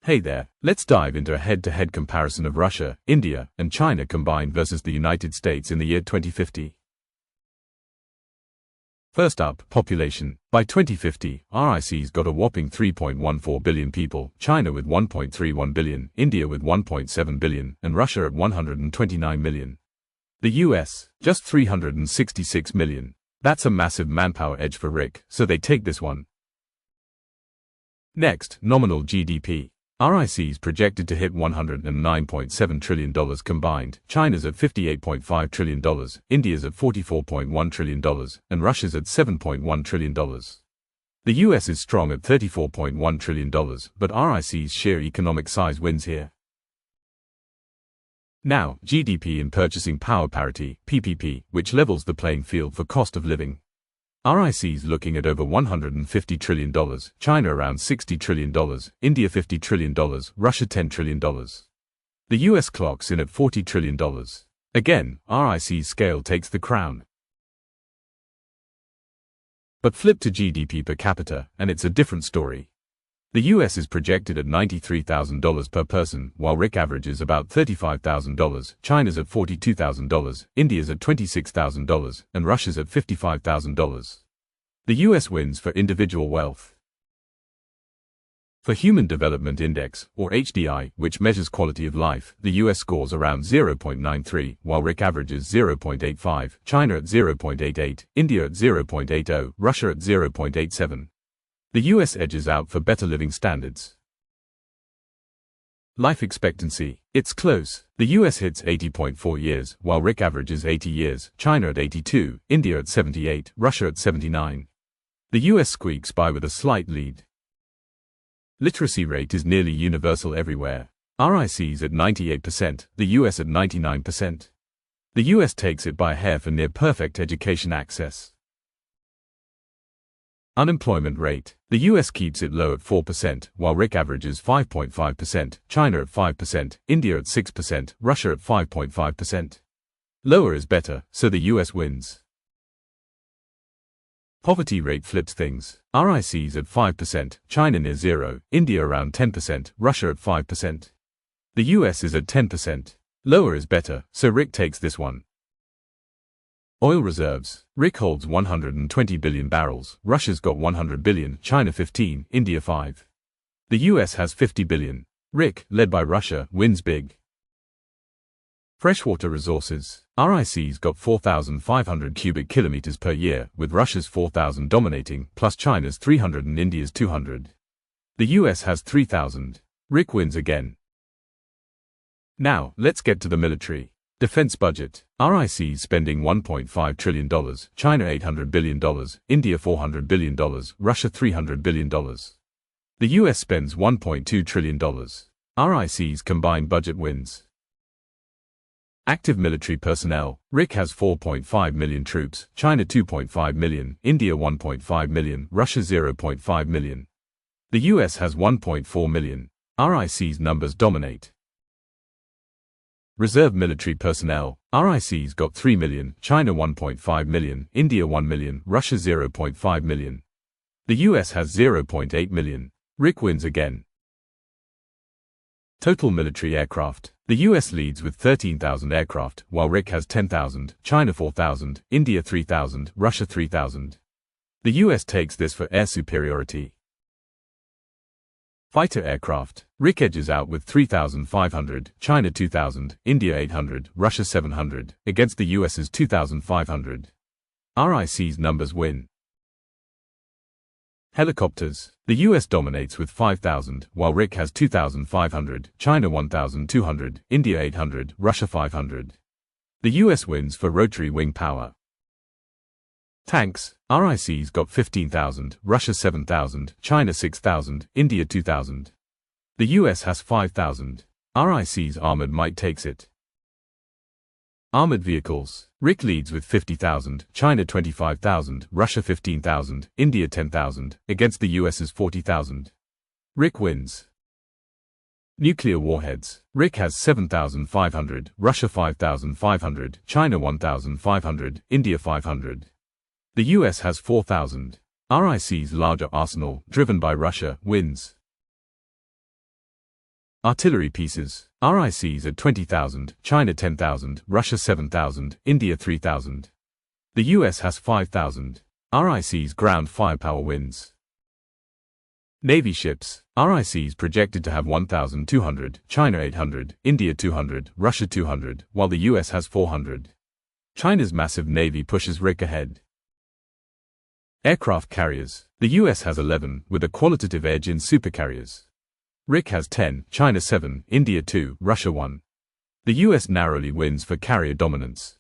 Hey there, let's dive into a head-to-head comparison of Russia, India, and China combined versus the United States in the year 2050. First up, population. By 2050, RIC's got a whopping 3.14 billion people, China with 1.31 billion, India with 1.7 billion, and Russia at 129 million. The US, just 366 million. That's a massive manpower edge for RIC, so they take this one. Next, nominal GDP. RIC's projected to hit $109.7 trillion combined, China's at $58.5 trillion, India's at $44.1 trillion, and Russia's at $7.1 trillion. The US is strong at $34.1 trillion, but RIC's sheer economic size wins here. Now, GDP in purchasing power parity, PPP, which levels the playing field for cost of living. RIC's looking at over $150 trillion, China around $60 trillion, India $50 trillion, Russia $10 trillion. The US clocks in at $40 trillion. Again, RIC's scale takes the crown. But flip to GDP per capita, and it's a different story. The US is projected at $93,000 per person, while RIC averages about $35,000, China's at $42,000, India's at $26,000, and Russia's at $55,000. The US wins for individual wealth. For Human Development Index, or HDI, which measures quality of life, the US scores around 0.93, while RIC averages 0.85, China at 0.88, India at 0.80, Russia at 0.87. The US edges out for better living standards. Life expectancy. It's close. The US hits 80.4 years, while RIC averages 80 years, China at 82, India at 78, Russia at 79. The US squeaks by with a slight lead. Literacy rate is nearly universal everywhere. RIC's at 98%, the US at 99%. The US takes it by a hair for near-perfect education access. Unemployment rate. The US keeps it low at 4%, while RIC averages 5.5%, China at 5%, India at 6%, Russia at 5.5%. Lower is better, so the US wins. Poverty rate flips things. RIC's at 5%, China near zero, India around 10%, Russia at 5%. The US is at 10%. Lower is better, so RIC takes this one. Oil reserves. RIC holds 120 billion barrels, Russia's got 100 billion, China 15, India 5. The US has 50 billion. RIC, led by Russia, wins big. Freshwater resources. RIC's got 4,500 cubic kilometers per year, with Russia's 4,000 dominating, plus China's 300 and India's 200. The US has 3,000. RIC wins again. Now, let's get to the military. Defense budget. RIC's spending $1.5 trillion, China $800 billion, India $400 billion, Russia $300 billion. The US spends $1.2 trillion. RIC's combined budget wins. Active military personnel. RIC has 4.5 million troops, China 2.5 million, India 1.5 million, Russia 0.5 million. The US has 1.4 million. RIC's numbers dominate. Reserve military personnel. RIC's got 3 million, China 1.5 million, India 1 million, Russia 0.5 million. The US has 0.8 million. RIC wins again. Total military aircraft. The US leads with 13,000 aircraft, while RIC has 10,000, China 4,000, India 3,000, Russia 3,000. The US takes this for air superiority. Fighter aircraft. RIC edges out with 3,500, China 2,000, India 800, Russia 700, against the US's 2,500. RIC's numbers win. Helicopters. The US dominates with 5,000, while RIC has 2,500, China 1,200, India 800, Russia 500. The US wins for rotary wing power. Tanks. RIC's got 15,000, Russia 7,000, China 6,000, India 2,000. The US has 5,000. RIC's armored might takes it. Armored vehicles. RIC leads with 50,000, China 25,000, Russia 15,000, India 10,000, against the US's 40,000. RIC wins. Nuclear warheads. RIC has 7,500, Russia 5,500, China 1,500, India 500. The US has 4,000. RIC's larger arsenal, driven by Russia, wins. Artillery pieces. RICs at 20,000, China 10,000, Russia 7,000, India 3,000. The US has 5,000. RIC's ground firepower wins. Navy ships. RICs projected to have 1,200, China 800, India 200, Russia 200, while the US has 400. China's massive navy pushes RIC ahead. Aircraft carriers. The US has 11, with a qualitative edge in supercarriers. RIC has 10, China 7, India 2, Russia 1. The US narrowly wins for carrier dominance.